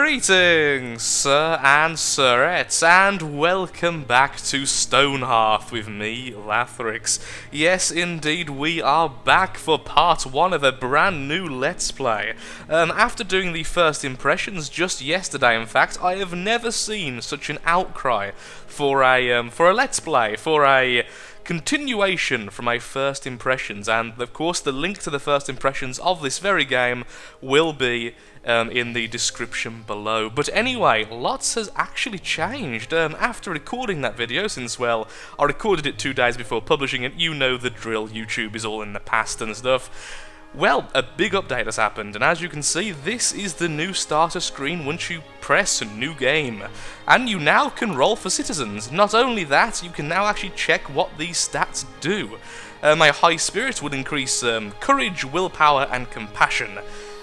Greetings, sir and sirettes, and welcome back to Stonehearth with me, Lathrix. Yes, indeed, we are back for part 1 of a brand new Let's Play. After doing the first impressions just yesterday, in fact, I have never seen such an outcry for a Let's Play, for a continuation from my first impressions, and of course the link to the first impressions of this very game will be in the description below. But anyway, lots has actually changed after recording that video, since, well, I recorded it 2 days before publishing it. You know the drill, YouTube is all in the past and stuff. Well, a big update has happened, and as you can see, this is the new starter screen once you press New Game. And you now can roll for citizens. Not only that, you can now actually check what these stats do. My high spirit will increase courage, willpower, and compassion.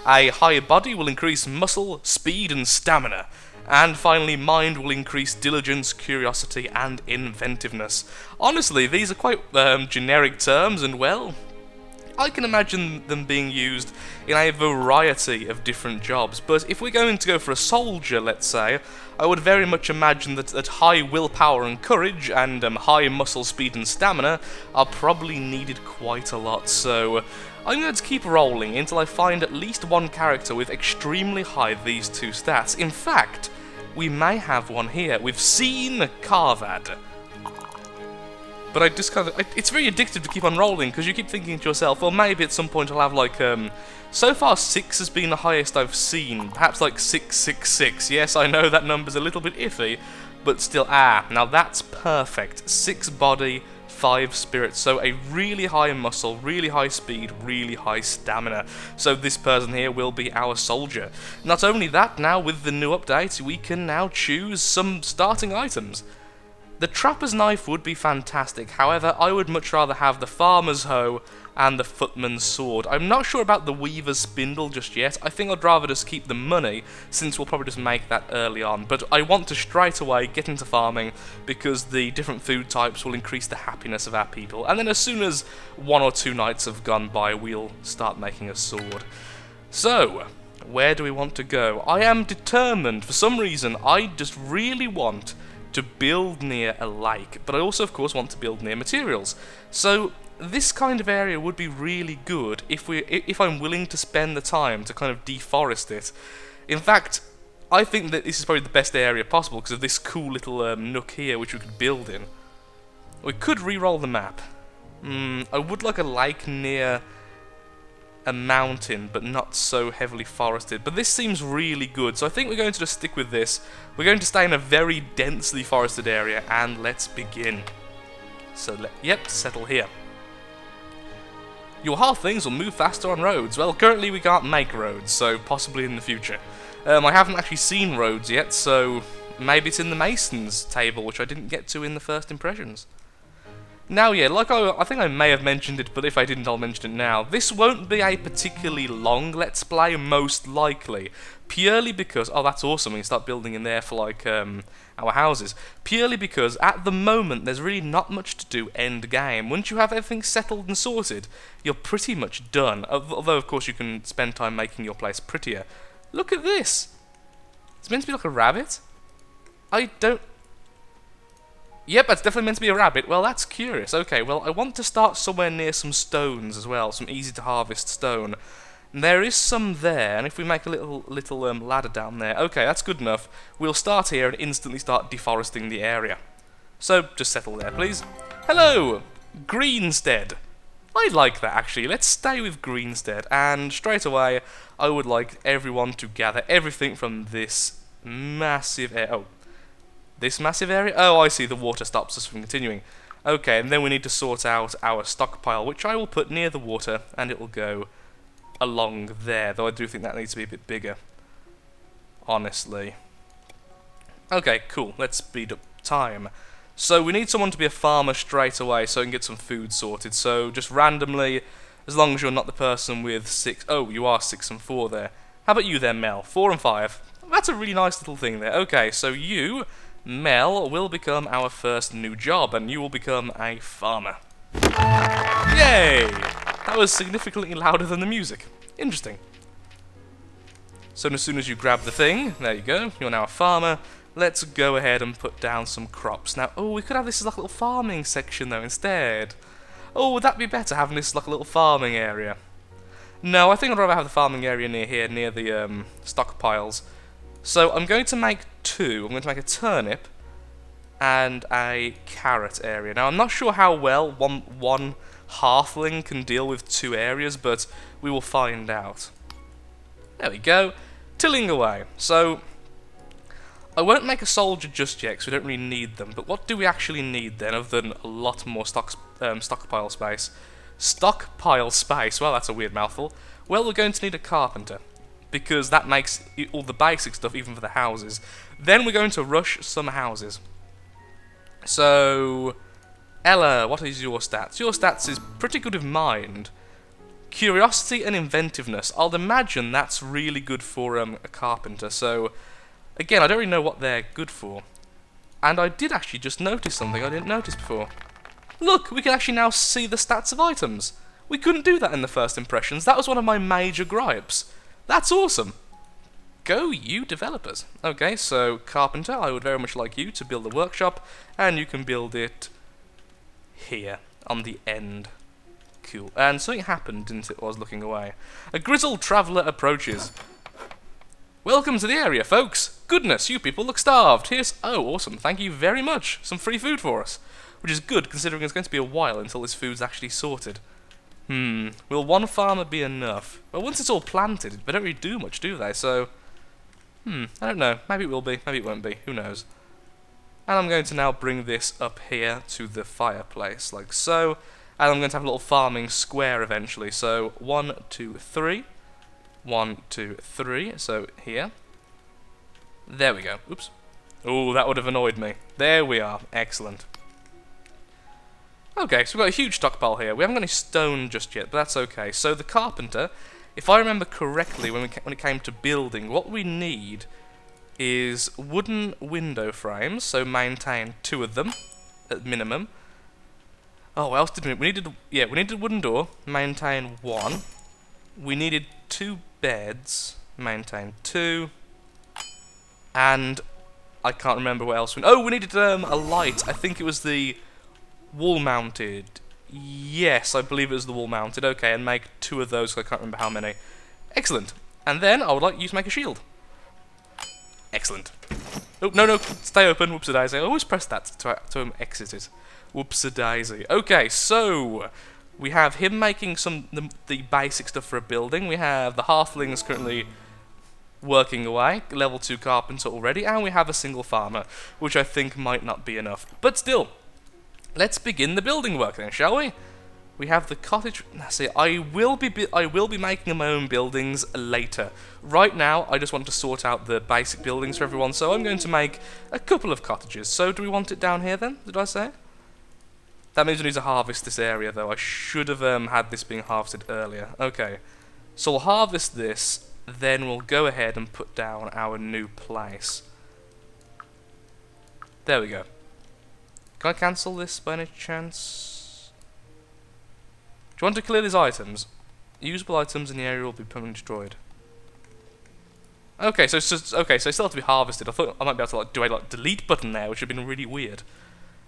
A high body will increase muscle, speed, and stamina. And finally, mind will increase diligence, curiosity, and inventiveness. Honestly, these are quite generic terms, and well, I can imagine them being used in a variety of different jobs, but if we're going to go for a soldier, let's say, I would very much imagine that high willpower and courage and high muscle speed and stamina are probably needed quite a lot, so I'm going to keep rolling until I find at least one character with extremely high these two stats. In fact, we may have one here. We've seen Carvad. But I just kind of, it's very addictive to keep on rolling, because you keep thinking to yourself, well, maybe at some point I'll have like, so far 6 has been the highest I've seen, perhaps like 666. Yes, I know that number's a little bit iffy, but still, now that's perfect. 6 body, 5 spirit, so a really high muscle, really high speed, really high stamina. So this person here will be our soldier. Not only that, now with the new update, we can now choose some starting items. The trapper's knife would be fantastic, however, I would much rather have the farmer's hoe and the footman's sword. I'm not sure about the weaver's spindle just yet. I think I'd rather just keep the money, since we'll probably just make that early on. But I want to straight away get into farming, because the different food types will increase the happiness of our people. And then as soon as 1 or 2 nights have gone by, we'll start making a sword. So, where do we want to go? I am determined. For some reason, I just really want to build near a lake, but I also of course want to build near materials. So this kind of area would be really good if I'm willing to spend the time to kind of deforest it. In fact, I think that this is probably the best area possible because of this cool little nook here which we could build in. We could re-roll the map. I would like a lake near a mountain, but not so heavily forested. But this seems really good, so I think we're going to just stick with this. We're going to stay in a very densely forested area, and let's begin. So, yep, settle here. Your hearthlings will move faster on roads. Well, currently we can't make roads, so possibly in the future. I haven't actually seen roads yet, so maybe it's in the masons table, which I didn't get to in the first impressions. Now, yeah, like I think I may have mentioned it, but if I didn't, I'll mention it now. This won't be a particularly long Let's Play, most likely. Purely because, oh, that's awesome, we can start building in there for, like, our houses. Purely because, at the moment, there's really not much to do end game. Once you have everything settled and sorted, you're pretty much done. Although, of course, you can spend time making your place prettier. Look at this! It's meant to be like a rabbit? I don't... Yep, that's definitely meant to be a rabbit. Well, that's curious. Okay, well, I want to start somewhere near some stones as well, some easy-to-harvest stone. And there is some there, and if we make a little ladder down there... Okay, that's good enough. We'll start here and instantly start deforesting the area. So, just settle there, please. Hello! Greenstead. I like that, actually. Let's stay with Greenstead, and straight away, I would like everyone to gather everything from this massive area. Oh. This massive area? Oh, I see, the water stops us from continuing. Okay, and then we need to sort out our stockpile, which I will put near the water, and it will go along there, though I do think that needs to be a bit bigger. Honestly. Okay, cool, let's speed up time. So we need someone to be a farmer straight away so I can get some food sorted, so just randomly, as long as you're not the person with 6... Oh, you are 6 and 4 there. How about you then, Mel? 4 and 5. That's a really nice little thing there. Okay, so you... Mel will become our first new job, and you will become a farmer. Yay! That was significantly louder than the music. Interesting. So as soon as you grab the thing, there you go, you're now a farmer. Let's go ahead and put down some crops. Now, oh, we could have this as like a little farming section though instead. Oh, would that be better, having this like a little farming area? No, I think I'd rather have the farming area near here, near the stockpiles. So I'm going to make two. I'm going to make a turnip and a carrot area. Now, I'm not sure how well one hearthling can deal with two areas, but we will find out. There we go. Tilling away. So, I won't make a soldier just yet, because we don't really need them. But what do we actually need then, other than a lot more stockpile space? Stockpile space? Well, that's a weird mouthful. Well, we're going to need a carpenter, because that makes all the basic stuff, even for the houses. Then we're going to rush some houses. So, Ella, what is your stats? Your stats is pretty good with mind. Curiosity and inventiveness. I'll imagine that's really good for a carpenter. So, again, I don't really know what they're good for. And I did actually just notice something I didn't notice before. Look, we can actually now see the stats of items. We couldn't do that in the first impressions. That was one of my major gripes. That's awesome. Go, you developers. Okay, so carpenter, I would very much like you to build a workshop, and you can build it here, on the end. Cool. And something happened, didn't it, while I was looking away? A grizzled traveller approaches. Welcome to the area, folks. Goodness, you people look starved. Here's... Oh, awesome. Thank you very much. Some free food for us. Which is good, considering it's going to be a while until this food's actually sorted. Will one farmer be enough? Well, once it's all planted, they don't really do much, do they? So... I don't know. Maybe it will be. Maybe it won't be. Who knows? And I'm going to now bring this up here to the fireplace, like so. And I'm going to have a little farming square eventually. So, 1, 2, 3. 1, 2, 3. So, here. There we go. Oops. Oh, that would have annoyed me. There we are. Excellent. Okay, so we've got a huge stockpile here. We haven't got any stone just yet, but that's okay. So, the carpenter... If I remember correctly, when it came to building, what we need is wooden window frames, so maintain 2 of them, at minimum. Oh, what else did we need? We needed a wooden door, maintain 1. We needed 2 beds, maintain 2. And I can't remember what else. Oh, we needed a light. I think it was the wall-mounted... Yes, I believe it was the wall-mounted. Okay, and make 2 of those, because I can't remember how many. Excellent. And then I would like you to make a shield. Excellent. Oh, no, stay open. Whoopsie-daisy. I always press that to exit it. Whoopsie-daisy. Okay, so we have him making the basic stuff for a building. We have the hearthlings currently working away, level 2 carpenter already, and we have a single farmer, which I think might not be enough. But still... Let's begin the building work then, shall we? We have the cottage... See, I will be making my own buildings later. Right now, I just want to sort out the basic buildings for everyone, so I'm going to make a couple of cottages. So, do we want it down here then, did I say? That means we need to harvest this area, though. I should have had this being harvested earlier. Okay, so we'll harvest this, then we'll go ahead and put down our new place. There we go. Can I cancel this by any chance? Do you want to clear these items? Usable items in the area will be permanently destroyed. Okay, so they still have to be harvested. I thought I might be able to do a delete button there, which would have been really weird.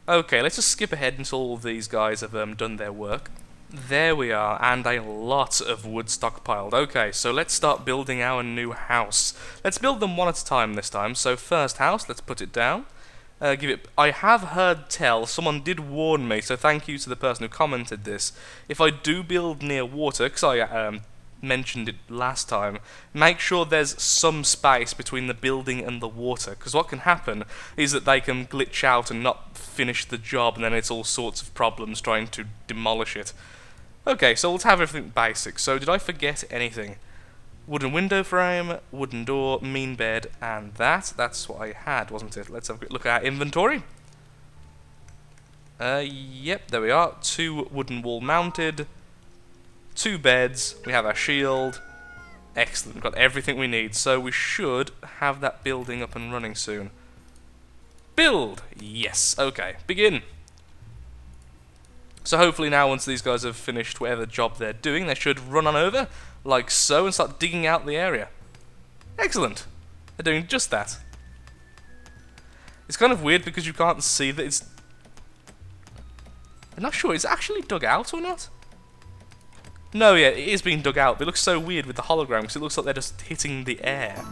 Okay, let's just skip ahead until all these guys have done their work. There we are, and a lot of wood stockpiled. Okay, so let's start building our new house. Let's build them one at a time this time. So first house, let's put it down. I have heard tell, someone did warn me, so thank you to the person who commented this. If I do build near water, because I mentioned it last time, make sure there's some space between the building and the water, because what can happen is that they can glitch out and not finish the job, and then it's all sorts of problems trying to demolish it. Okay, so let's have everything basic. So did I forget anything? Wooden window frame, wooden door, mean bed, and that's what I had, wasn't it? Let's have a quick look at our inventory. Yep, there we are. 2 wooden wall mounted, 2 beds, we have our shield. Excellent, we've got everything we need, so we should have that building up and running soon. Build! Yes, okay, begin. So hopefully now, once these guys have finished whatever job they're doing, they should run on over, like so, and start digging out the area. Excellent. They're doing just that. It's kind of weird because you can't see that it's... I'm not sure, is it actually dug out or not? No, yeah, it is being dug out, but it looks so weird with the hologram because it looks like they're just hitting the air.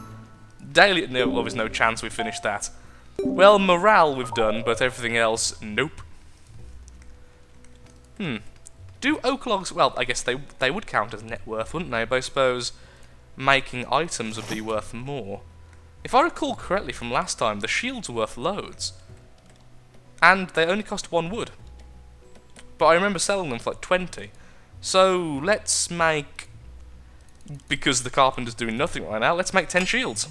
Daily... No, well, there's no chance we finished that. Well, morale we've done, but everything else, nope. Do oak logs... Well, I guess they would count as net worth, wouldn't they? But I suppose making items would be worth more. If I recall correctly from last time, the shields were worth loads. And they only cost 1 wood. But I remember selling them for like 20. So, let's make... Because the carpenter's doing nothing right now, let's make 10 shields.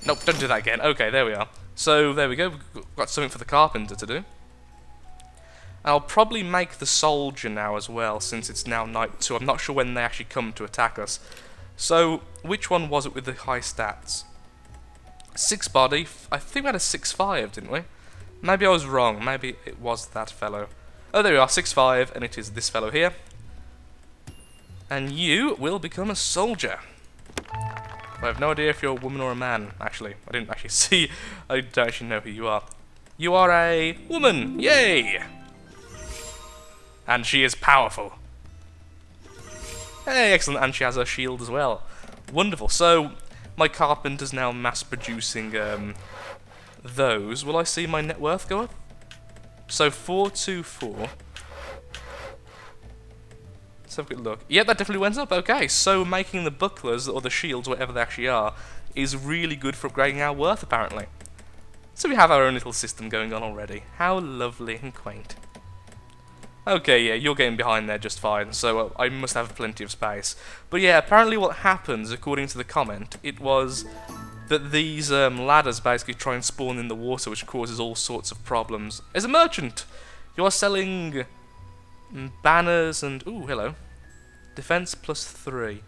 Nope, don't do that again. Okay, there we are. So, there we go. We've got something for the carpenter to do. I'll probably make the soldier now as well, since it's now night 2. I'm not sure when they actually come to attack us. So, which one was it with the high stats? 6 body. I think we had a 6-5, didn't we? Maybe I was wrong. Maybe it was that fellow. Oh, there we are, 6-5, and it is this fellow here. And you will become a soldier. I have no idea if you're a woman or a man, actually. I didn't actually see. I don't actually know who you are. You are a woman! Yay! And she is powerful. Hey, excellent, and she has her shield as well. Wonderful. So, my carpenter's now mass-producing those. Will I see my net worth go up? So, 424. Let's have a quick look. Yeah, that definitely went up. Okay, so making the bucklers, or the shields, whatever they actually are, is really good for upgrading our worth, apparently. So we have our own little system going on already. How lovely and quaint. Okay, yeah, you're getting behind there just fine, so I must have plenty of space. But yeah, apparently what happens, according to the comment, it was that these ladders basically try and spawn in the water, which causes all sorts of problems. As a merchant, you are selling banners and... Ooh, hello. Defense +3.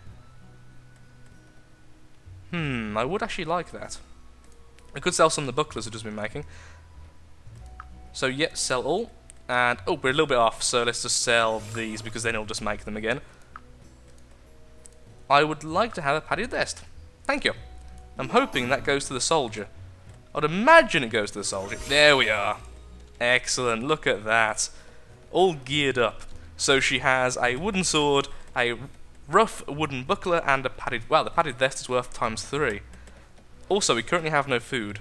I would actually like that. I could sell some of the bucklers I've just been making. So, yeah, sell all. And, oh, we're a little bit off, so let's just sell these, because then it'll just make them again. I would like to have a padded vest. Thank you. I'm hoping that goes to the soldier. I'd imagine it goes to the soldier. There we are. Excellent, look at that. All geared up. So she has a wooden sword, a rough wooden buckler, and a padded... Well, the padded vest is worth ×3. Also, we currently have no food.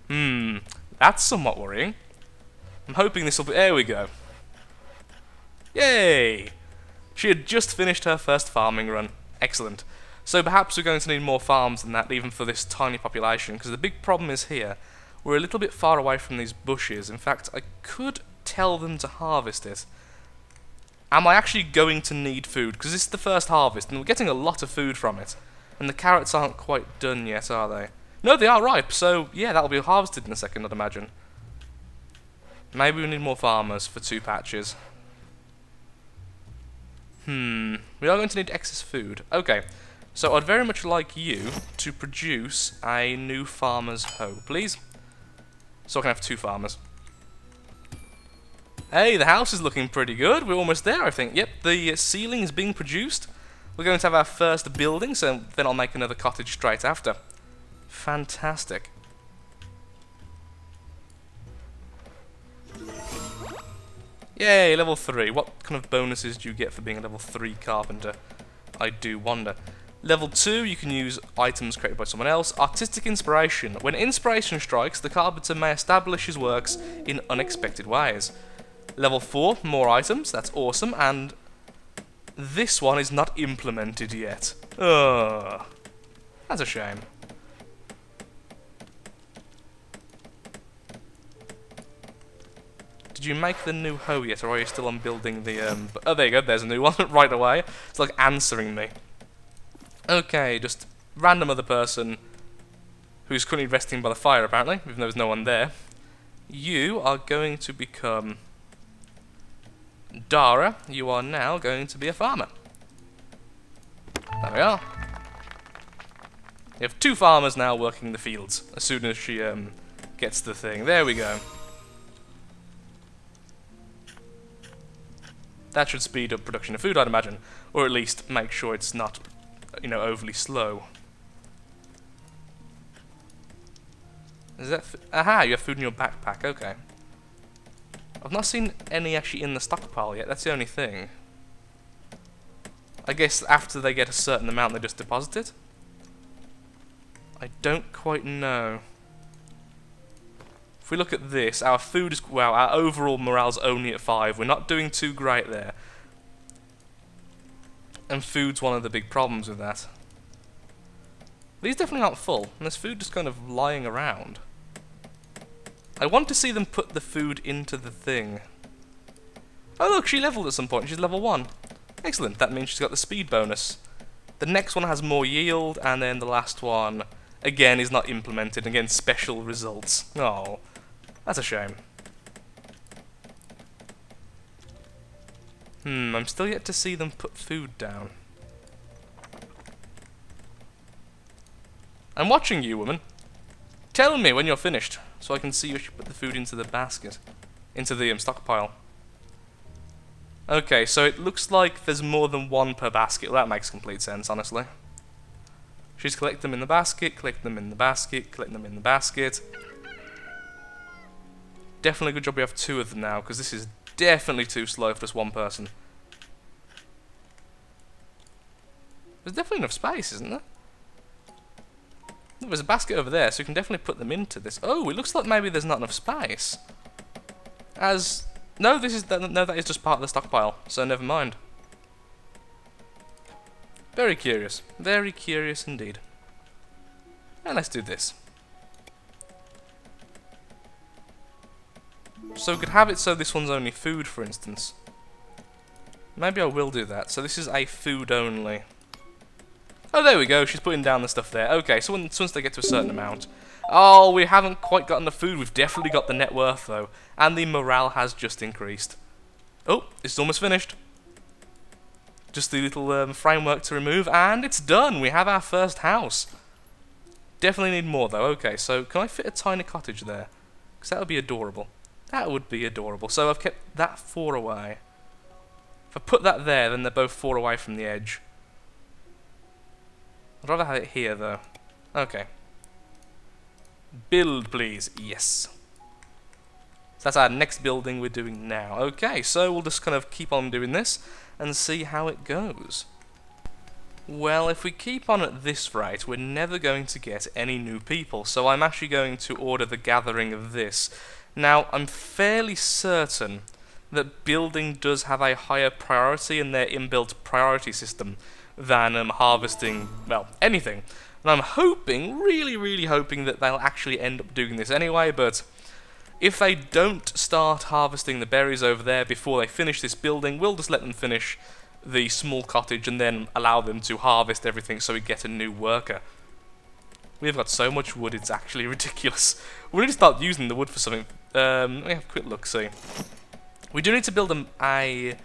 That's somewhat worrying. I'm hoping this will be... There we go. Yay! She had just finished her first farming run. Excellent. So perhaps we're going to need more farms than that, even for this tiny population, because the big problem is here. We're a little bit far away from these bushes. In fact, I could tell them to harvest it. Am I actually going to need food? Because this is the first harvest, and we're getting a lot of food from it. And the carrots aren't quite done yet, are they? No, they are ripe, so yeah, that'll be harvested in a second, I'd imagine. Maybe we need more farmers for 2 patches. We are going to need excess food. Okay, so I'd very much like you to produce a new farmer's hoe, please. So I can have 2 farmers. Hey, the house is looking pretty good. We're almost there, I think. Yep, the ceiling is being produced. We're going to have our first building, so then I'll make another cottage straight after. Fantastic. Yay, level 3. What kind of bonuses do you get for being a level 3 carpenter? I do wonder. Level 2, you can use items created by someone else. Artistic inspiration. When inspiration strikes, the carpenter may establish his works in unexpected ways. Level 4, more items. That's awesome. And this one is not implemented yet. Ugh. That's a shame. Did you make the new hoe yet, or are you still on building the, Oh, there you go, there's a new one right away. It's like answering me. Okay, just random other person who's currently resting by the fire, apparently, even though there's no one there. You are going to become... Dara, you are now going to be a farmer. There we are. You have 2 farmers now working the fields, as soon as she, gets the thing. There we go. That should speed up production of food, I'd imagine. Or at least make sure it's not you know, overly slow. Is that... Aha, you have food in your backpack, okay. I've not seen any actually in the stockpile yet, that's the only thing. I guess after they get a certain amount they just deposit it? I don't quite know. If we look at this, our food is... Wow, our overall morale's only at 5. We're not doing too great there. And food's one of the big problems with that. These definitely aren't full, and there's food just kind of lying around. I want to see them put the food into the thing. Oh look, she leveled at some point. She's level 1. Excellent, that means she's got the speed bonus. The next one has more yield, and then the last one, again, is not implemented. Again, special results. Oh, that's a shame. I'm still yet to see them put food down. I'm watching you, woman. Tell me when you're finished, so I can see you put the food into the basket. Into the stockpile. Okay, so it looks like there's more than one per basket. Well, that makes complete sense, honestly. She's collecting them in the basket, collect them in the basket, collect them in the basket. Definitely a good job we have 2 of them now, because this is definitely too slow for just one person. There's definitely enough space, isn't there? There's a basket over there, so you can definitely put them into this. Oh, it looks like maybe there's not enough space. No, that is just part of the stockpile, so never mind. Very curious indeed. And let's do this. So we could have it so this one's only food, for instance. Maybe I will do that. So this is a food only. Oh, there we go. She's putting down the stuff there. Okay, so once they get to a certain amount. Oh, we haven't quite gotten the food. We've definitely got the net worth, though. And the morale has just increased. Oh, it's almost finished. Just the little framework to remove, and it's done. We have our first house. Definitely need more, though. Okay, so can I fit a tiny cottage there? Because that would be adorable. That would be adorable. So I've kept that 4 away. If I put that there, then they're both 4 away from the edge. I'd rather have it here, though. Okay. Build, please. Yes. So that's our next building we're doing now. Okay, so we'll just kind of keep on doing this and see how it goes. Well, if we keep on at this rate, we're never going to get any new people, so I'm actually going to order the gathering of this. Now, I'm fairly certain that building does have a higher priority in their inbuilt priority system than harvesting, well, anything. And I'm hoping, really hoping that they'll actually end up doing this anyway, but if they don't start harvesting the berries over there before they finish this building, we'll just let them finish the small cottage and then allow them to harvest everything so we get a new worker. We've got so much wood, it's actually ridiculous. We need to start using the wood for something. Let me have a quick look, see. We do need to build there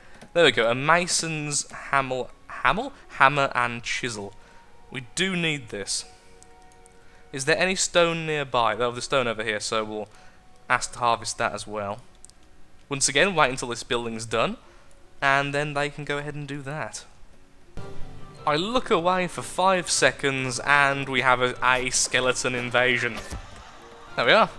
we go, a mason's hammer and chisel. We do need this. Is there any stone nearby? Oh, the stone over here, so we'll ask to harvest that as well. Once again, wait until this building's done, and then they can go ahead and do that. I look away for 5 seconds, and we have a skeleton invasion. There we are.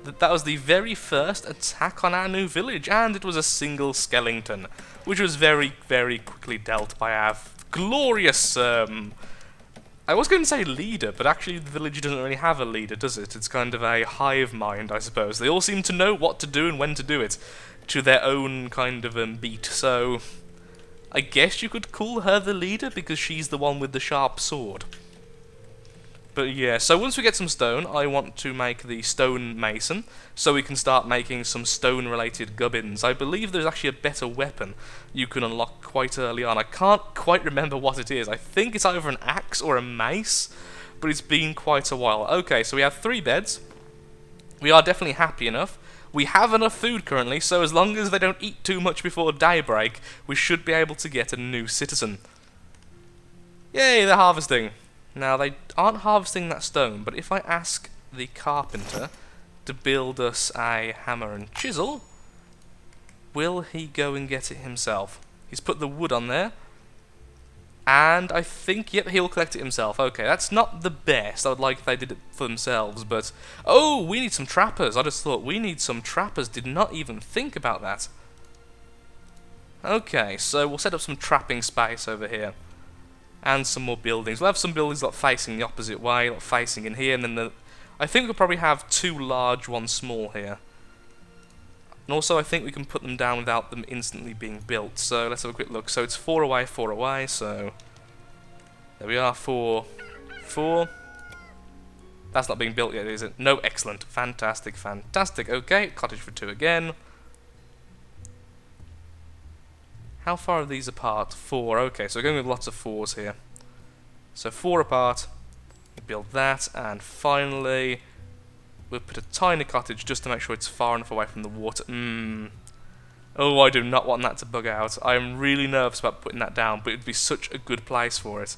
That was the very first attack on our new village, and it was a single skeleton, which was very quickly dealt by our glorious, I was going to say leader, but actually the village doesn't really have a leader, does it? It's kind of a hive mind, I suppose. They all seem to know what to do and when to do it, to their own kind of beat, so I guess you could call her the leader, because she's the one with the sharp sword. But yeah, so once we get some stone, I want to make the stone mason, so we can start making some stone-related gubbins. I believe there's actually a better weapon you can unlock quite early on. I can't quite remember what it is. I think it's either an axe or a mace, but it's been quite a while. Okay, so we have 3 beds. We are definitely happy enough. We have enough food currently, so as long as they don't eat too much before daybreak, we should be able to get a new citizen. Yay, they're harvesting. Now, they aren't harvesting that stone, but if I ask the carpenter to build us a hammer and chisel, will he go and get it himself? He's put the wood on there, And I think, yep, he'll collect it himself. Okay, that's not the best. I would like if they did it for themselves, but... Oh, we need some trappers. I just thought we need some trappers. Did not even think about that. Okay, so we'll set up some trapping space over here. And some more buildings. We'll have some buildings like facing the opposite way, like facing in here, and then I think we'll probably have 2 large, 1 small here. And also I think we can put them down without them instantly being built. So let's have a quick look. So it's 4 away, so... There we are, 4. That's not being built yet, is it? No, excellent. Fantastic, fantastic. Okay, cottage for 2 again. How far are these apart? 4, okay, so we're going with lots of 4s here. So 4 apart. Build that, and finally... We'll put a tiny cottage just to make sure it's far enough away from the water. Oh, I do not want that to bug out. I'm really nervous about putting that down, but it'd be such a good place for it.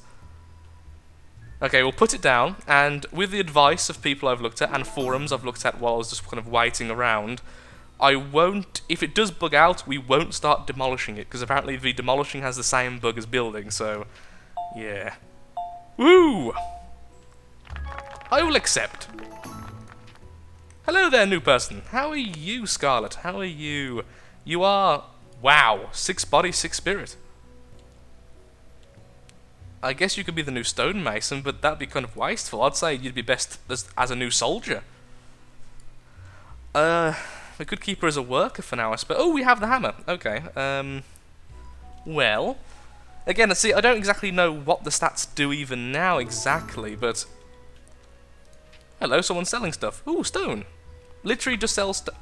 Okay, we'll put it down, and with the advice of people I've looked at, and forums I've looked at while I was just kind of waiting around, I won't, if it does bug out, we won't start demolishing it, because apparently the demolishing has the same bug as building, so, yeah. Woo! I will accept. Hello there, new person. How are you, Scarlet? How are you? You are... Wow. 6 body, 6 spirit. I guess you could be the new stonemason, but that'd be kind of wasteful. I'd say you'd be best as a new soldier. We could keep her as a worker for now, I suppose. Oh, we have the hammer. Okay. Well... Again, see, I don't exactly know what the stats do even now exactly, but... Hello, someone's selling stuff. Ooh, stone. Literally just sells stuff.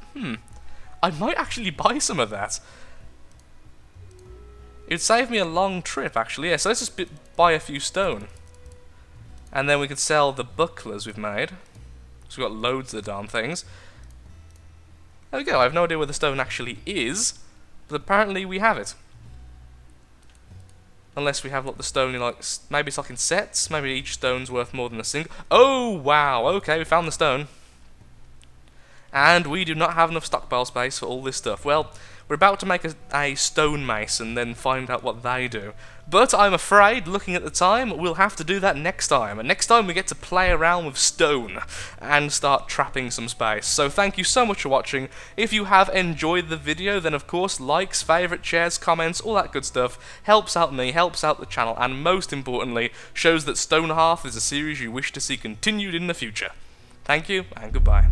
I might actually buy some of that. It'd save me a long trip, actually. Yeah, so let's just buy a few stone. And then we could sell the bucklers we've made. So we've got loads of the darn things. There we go. I have no idea where the stone actually is, but apparently we have it. Unless we have like the stone in like, maybe it's like in sets, maybe each stone's worth more than a single. Oh wow, okay, we found the stone. And we do not have enough stockpile space for all this stuff. Well, we're about to make a stonemason and then find out what they do. But I'm afraid, looking at the time, we'll have to do that next time. And next time we get to play around with stone and start trapping some space. So thank you so much for watching. If you have enjoyed the video, then of course likes, favourite, shares, comments, all that good stuff helps out me, helps out the channel, and most importantly, shows that Stonehearth is a series you wish to see continued in the future. Thank you, and goodbye.